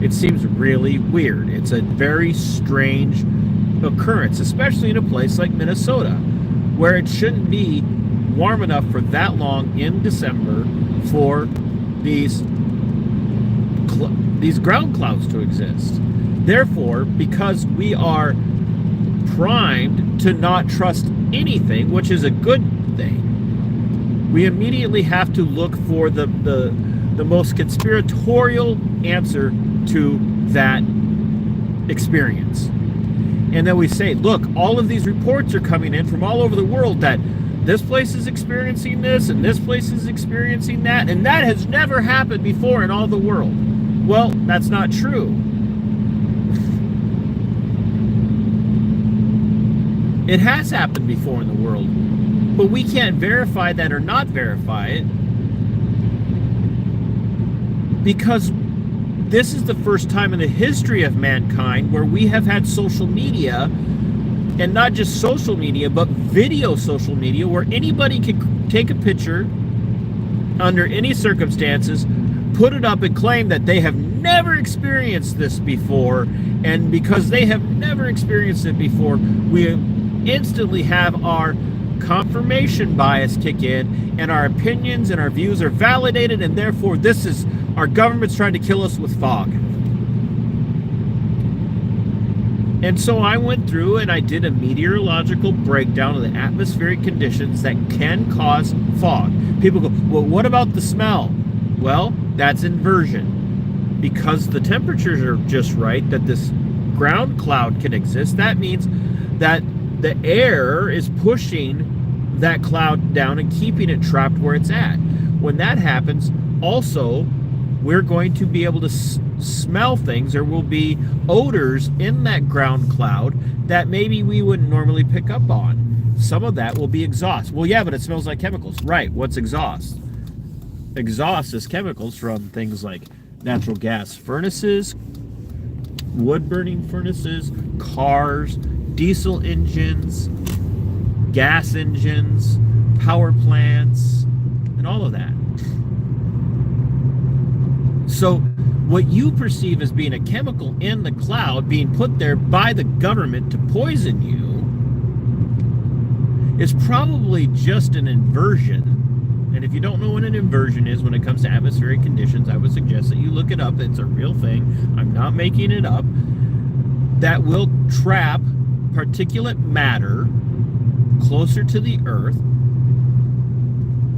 It seems really weird. It's a very strange occurrence, especially in a place like Minnesota, where it shouldn't be warm enough for that long in December for these ground clouds to exist. Therefore, because we are primed to not trust anything, which is a good thing, we immediately have to look for the most conspiratorial answer to that experience. And then we say, look, all of these reports are coming in from all over the world that this place is experiencing this and this place is experiencing that, and that has never happened before in all the world. Well, that's not true. It has happened before in the world, but we can't verify that or not verify it because this is the first time in the history of mankind where we have had social media, and not just social media, but video social media, where anybody can take a picture under any circumstances, put it up and claim that they have never experienced this before, and because they have never experienced it before, we instantly have our confirmation bias kick in, and our opinions and our views are validated, and therefore this is our government's trying to kill us with fog. And so I went through and I did a meteorological breakdown of the atmospheric conditions that can cause fog. People go, well, what about the smell? Well, That's inversion. Because the temperatures are just right, that this ground cloud can exist, that means that the air is pushing that cloud down and keeping it trapped where it's at. When that happens, also, we're going to be able to smell things. There will be odors in that ground cloud that maybe we wouldn't normally pick up on. Some of that will be exhaust. Well, yeah, but it smells like chemicals. Right, what's exhaust? Exhaust is chemicals from things like natural gas furnaces, wood-burning furnaces, cars, diesel engines, gas engines, power plants, and all of that. So what you perceive as being a chemical in the cloud being put there by the government to poison you is probably just an inversion. And if you don't know what an inversion is when it comes to atmospheric conditions, I would suggest that you look it up. It's a real thing. I'm not making it up. That will trap particulate matter closer to the earth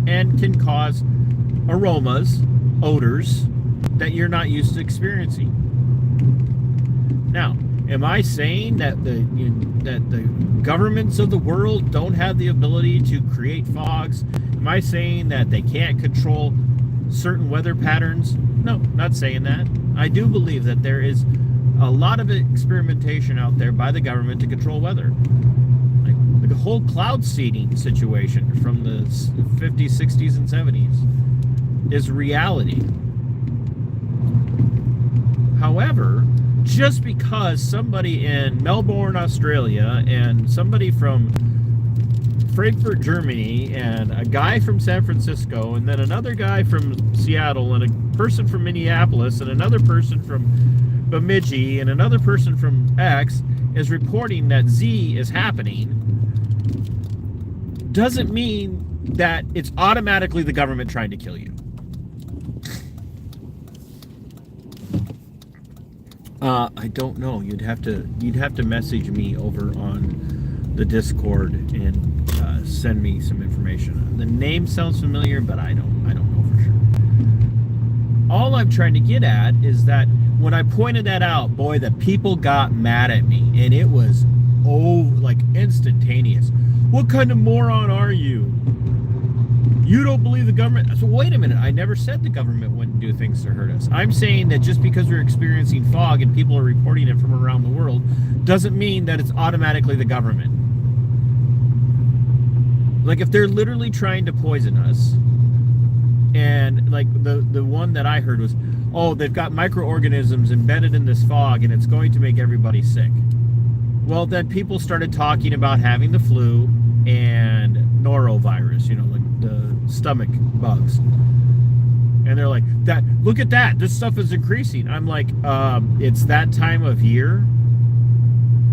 and can cause aromas, odors that you're not used to experiencing. Now, am I saying that the governments of the world don't have the ability to create fogs? Am I saying that they can't control certain weather patterns? No, not saying that. I do believe that there is a lot of experimentation out there by the government to control weather. Like the whole cloud seeding situation from the 50s, 60s, and 70s is reality. However, just because somebody in Melbourne, Australia, and somebody from Frankfurt, Germany, and a guy from San Francisco, and then another guy from Seattle, and a person from Minneapolis, and another person from Bemidji, and another person from X is reporting that Z is happening, doesn't mean that it's automatically the government trying to kill you. I don't know. You'd have to message me over on the Discord and send me some information. The name sounds familiar, but I don't know for sure. All I'm trying to get at is that when I pointed that out, boy, the people got mad at me, and it was like instantaneous. What kind of moron are you? You don't believe the government? So wait a minute, I never said the government wouldn't do things to hurt us. I'm saying that just because we're experiencing fog and people are reporting it from around the world doesn't mean that it's automatically the government. Like if they're literally trying to poison us, and like the one that I heard was, oh, they've got microorganisms embedded in this fog and it's going to make everybody sick. Well, then people started talking about having the flu and norovirus, like the stomach bugs. And they're like, look at that, this stuff is increasing. I'm like, it's that time of year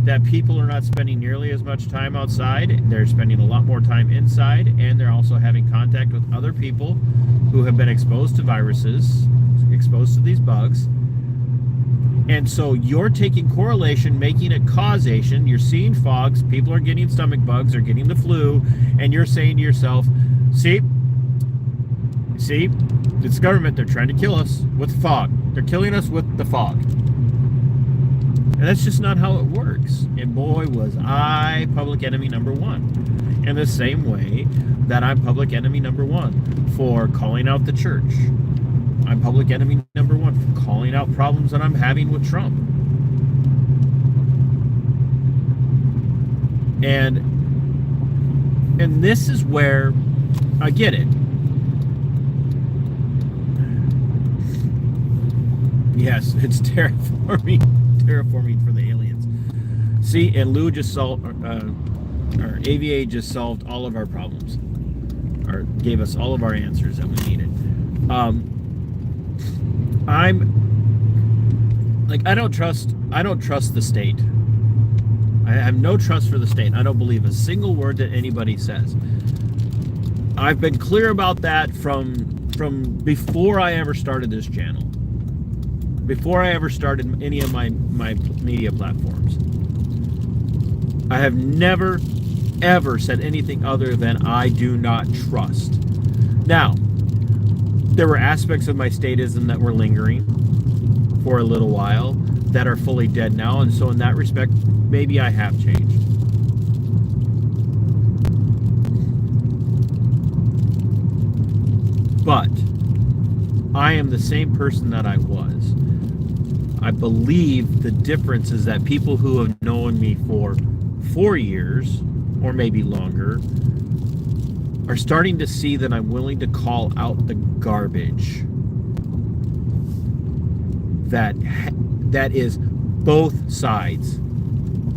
that people are not spending nearly as much time outside. They're spending a lot more time inside, and they're also having contact with other people who have been exposed to viruses, exposed to these bugs. And so you're taking correlation, making it causation. You're seeing fogs, people are getting stomach bugs, or getting the flu, and you're saying to yourself, see, it's government, they're trying to kill us with fog. They're killing us with the fog. And that's just not how it works. And boy, was I public enemy number one. In the same way that I'm public enemy number one for calling out the church. I'm public enemy number one for calling out problems that I'm having with Trump. And this is where I get it. Yes, it's terraforming for the aliens. See, and Lou just solved, or AVA just solved all of our problems, or gave us all of our answers that we needed. I don't trust the state. I have no trust for the state. I don't believe a single word that anybody says. I've been clear about that from before I ever started this channel. Before I ever started any of my media platforms. I have never, ever said anything other than I do not trust. Now, There were aspects of my statism that were lingering for a little while that are fully dead now, and so in that respect, maybe I have changed. But I am the same person that I was. I believe the difference is that people who have known me for 4 years, or maybe longer, are starting to see that I'm willing to call out the garbage that is both sides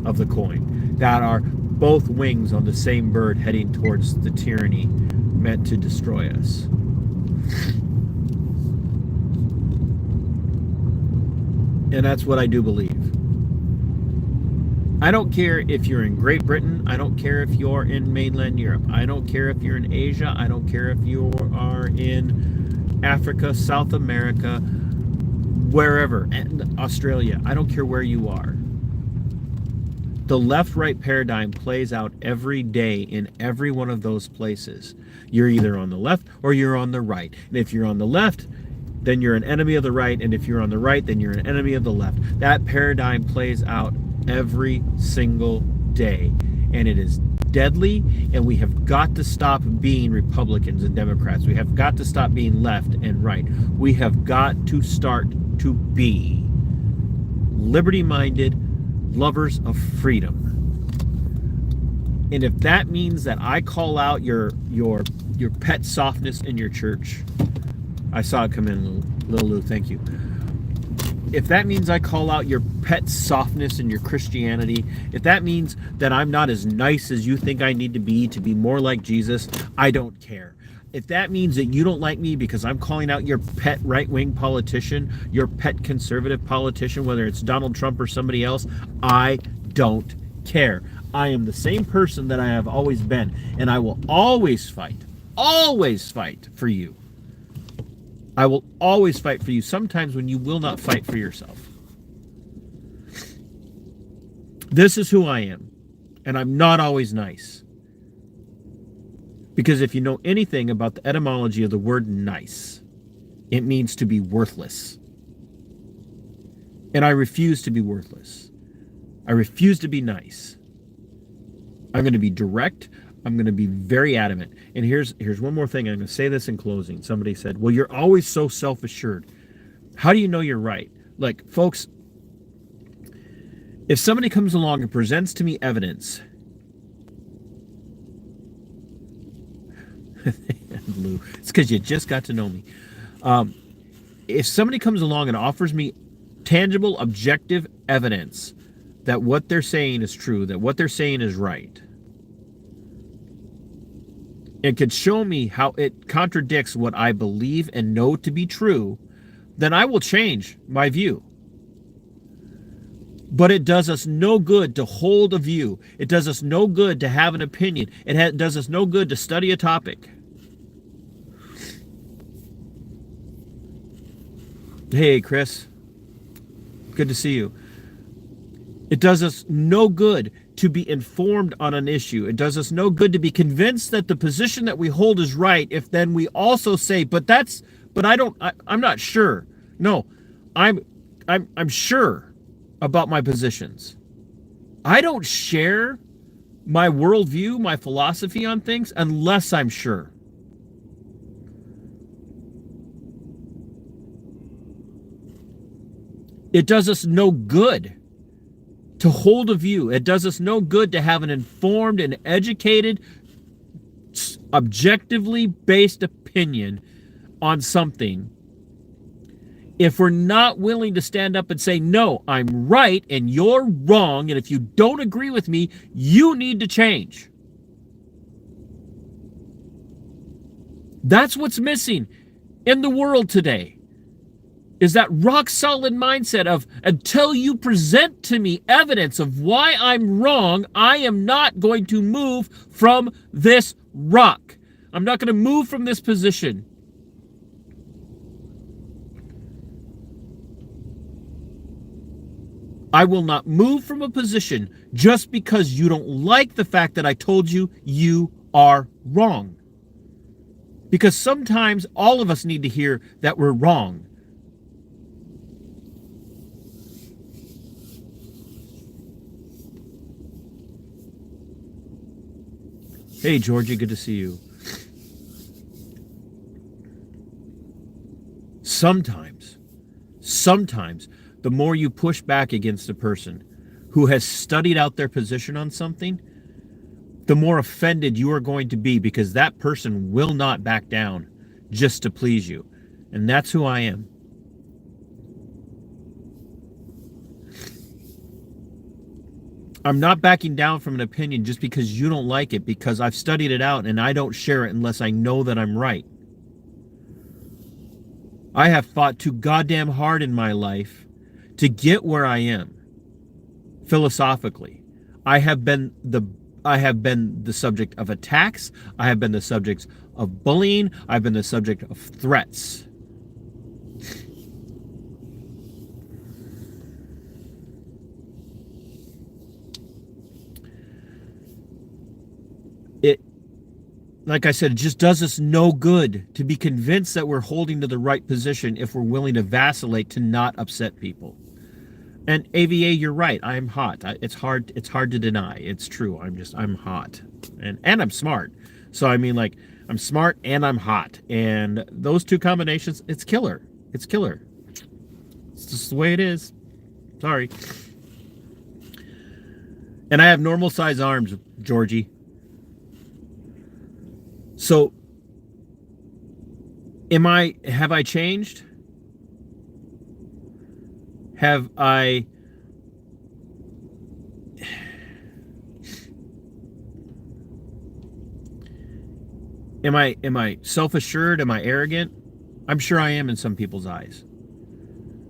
of the coin, that are both wings on the same bird heading towards the tyranny meant to destroy us. And that's what I do believe. I don't care if you're in Great Britain. I don't care if you're in mainland Europe. I don't care if you're in Asia. I don't care if you are in Africa, South America, wherever, and Australia. I don't care where you are. The left-right paradigm plays out every day in every one of those places. You're either on the left or you're on the right. And if you're on the left, then you're an enemy of the right. And if you're on the right, then you're an enemy of the left. That paradigm plays out every single day. And it is deadly, and we have got to stop being Republicans and Democrats. We have got to stop being left and right. We have got to start to be liberty-minded, lovers of freedom. And if that means that I call out your pet softness in your church, I saw it come in, Lil Lou, thank you. If that means I call out your pet softness in your Christianity, if that means that I'm not as nice as you think I need to be more like Jesus, I don't care. If that means that you don't like me because I'm calling out your pet right-wing politician, your pet conservative politician, whether it's Donald Trump or somebody else, I don't care. I am the same person that I have always been, and I will always fight for you. I will always fight for you, sometimes when you will not fight for yourself. This is who I am, and I'm not always nice. Because if you know anything about the etymology of the word nice, it means to be worthless. And I refuse to be worthless. I refuse to be nice. I'm going to be direct. I'm going to be very adamant. And here's one more thing. I'm going to say this in closing. Somebody said, well, you're always so self-assured. How do you know you're right? Like, folks, if somebody comes along and presents to me evidence, Lou, it's because you just got to know me. If somebody comes along and offers me tangible, objective evidence that what they're saying is true, that what they're saying is right, and could show me how it contradicts what I believe and know to be true, then I will change my view. But it does us no good to hold a view. It does us no good to have an opinion. It does us no good to study a topic. Hey, Chris. Good to see you. It does us no good to be informed on an issue. It does us no good to be convinced that the position that we hold is right if then we also say, I'm not sure. No, I'm sure about my positions. I don't share my worldview, my philosophy on things unless I'm sure. It does us no good to hold a view. It does us no good to have an informed and educated, objectively based opinion on something if we're not willing to stand up and say, no, I'm right and you're wrong, and if you don't agree with me, you need to change. That's what's missing in the world today. Is that rock-solid mindset of, until you present to me evidence of why I'm wrong, I am not going to move from this rock. I'm not going to move from this position. I will not move from a position just because you don't like the fact that I told you you are wrong. Because sometimes all of us need to hear that we're wrong. Hey, Georgie, good to see you. Sometimes, the more you push back against a person who has studied out their position on something, the more offended you are going to be, because that person will not back down just to please you. And that's who I am. I'm not backing down from an opinion just because you don't like it, because I've studied it out and I don't share it unless I know that I'm right. I have fought too goddamn hard in my life to get where I am philosophically. I have been the subject of attacks. I have been the subject of bullying. I've been the subject of threats. It, like I said, it just does us no good to be convinced that we're holding to the right position if we're willing to vacillate to not upset people. And AVA, you're right. I'm hot. It's hard to deny. It's true. I'm hot. And I'm smart. So I mean, like, I'm smart and I'm hot. And those two combinations, it's killer. It's killer. It's just the way it is. Sorry. And I have normal size arms, Georgie. So have I changed? Have I am I self-assured? Am I arrogant? I'm sure I am in some people's eyes.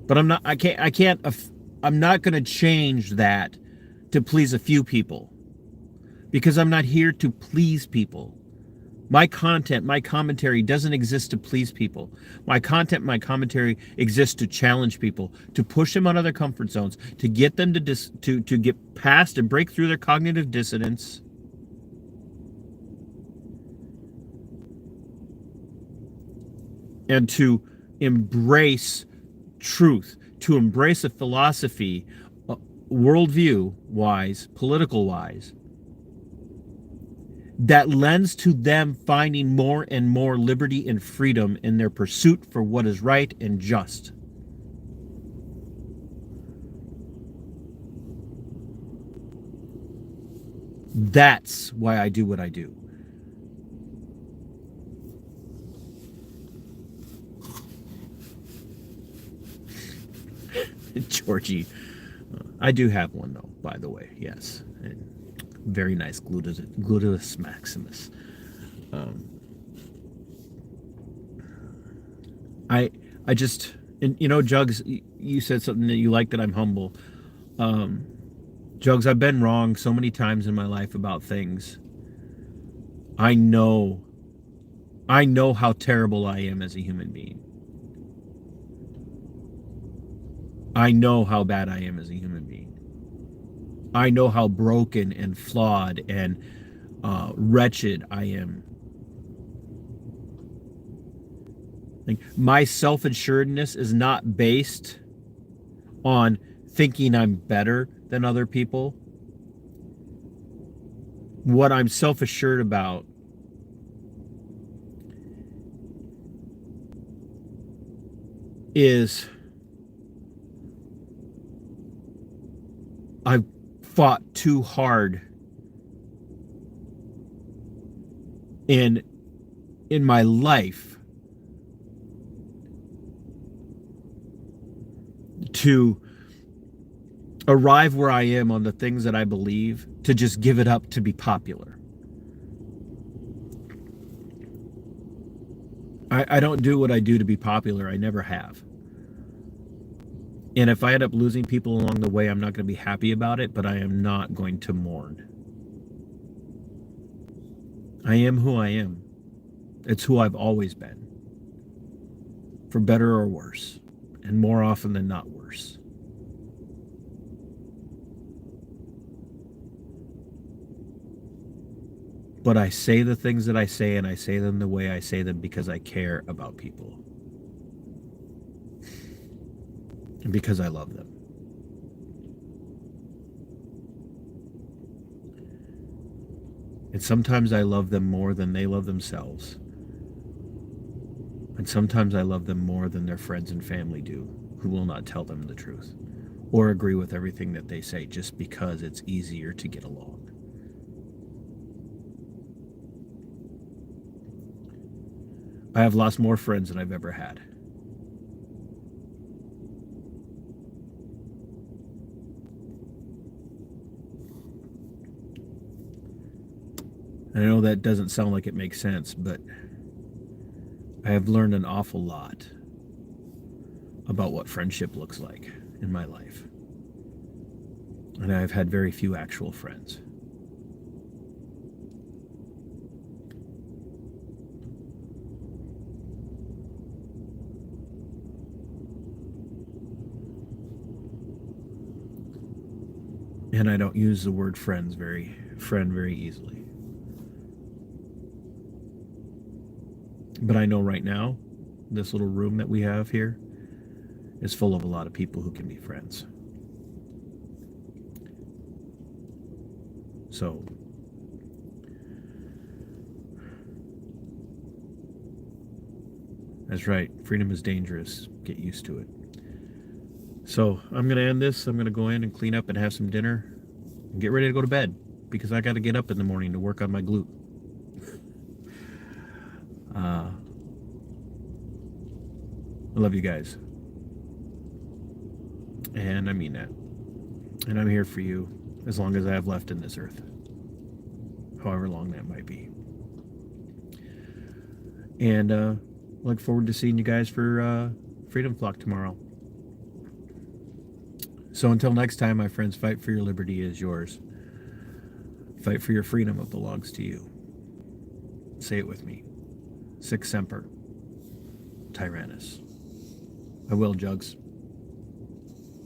But I'm not I'm not going to change that to please a few people, because I'm not here to please people. My content, my commentary doesn't exist to please people. My content, my commentary exists to challenge people, to push them out of their comfort zones, to get them to get past and break through their cognitive dissonance. And to embrace truth, to embrace a philosophy, worldview-wise, political-wise, that lends to them finding more and more liberty and freedom in their pursuit for what is right and just. That's why I do what I do. Georgie, I do have one though, by the way. Yes. And very nice gluteus maximus. I just, and you know, Jugs, you said something that you like, that I'm humble. Jugs, I've been wrong so many times in my life about things. I know how terrible I am as a human being. I know how bad I am as a human being. I know how broken and flawed and wretched I am. Like, my self-assuredness is not based on thinking I'm better than other people. What I'm self-assured about is I've fought too hard in my life to arrive where I am on the things that I believe, to just give it up to be popular. I don't do what I do to be popular. I never have. And if I end up losing people along the way, I'm not going to be happy about it, but I am not going to mourn. I am who I am. It's who I've always been. For better or worse. And more often than not worse. But I say the things that I say, and I say them the way I say them because I care about people. And because I love them. And sometimes I love them more than they love themselves. And sometimes I love them more than their friends and family do, who will not tell them the truth or agree with everything that they say just because it's easier to get along. I have lost more friends than I've ever had. I know that doesn't sound like it makes sense, but I have learned an awful lot about what friendship looks like in my life. And I've had very few actual friends. And I don't use the word friend very easily. But I know right now, this little room that we have here is full of a lot of people who can be friends. So, that's right. Freedom is dangerous. Get used to it. So, I'm going to end this. I'm going to go in and clean up and have some dinner and get ready to go to bed because I got to get up in the morning to work on my glute. I love you guys. And I mean that. And I'm here for you as long as I have left in this earth. However long that might be. And look forward to seeing you guys for Freedom Flock tomorrow. So until next time, my friends, fight for your liberty is yours. Fight for your freedom, it belongs to you. Say it with me. Sic semper, Tyrannus. I will, Jugs.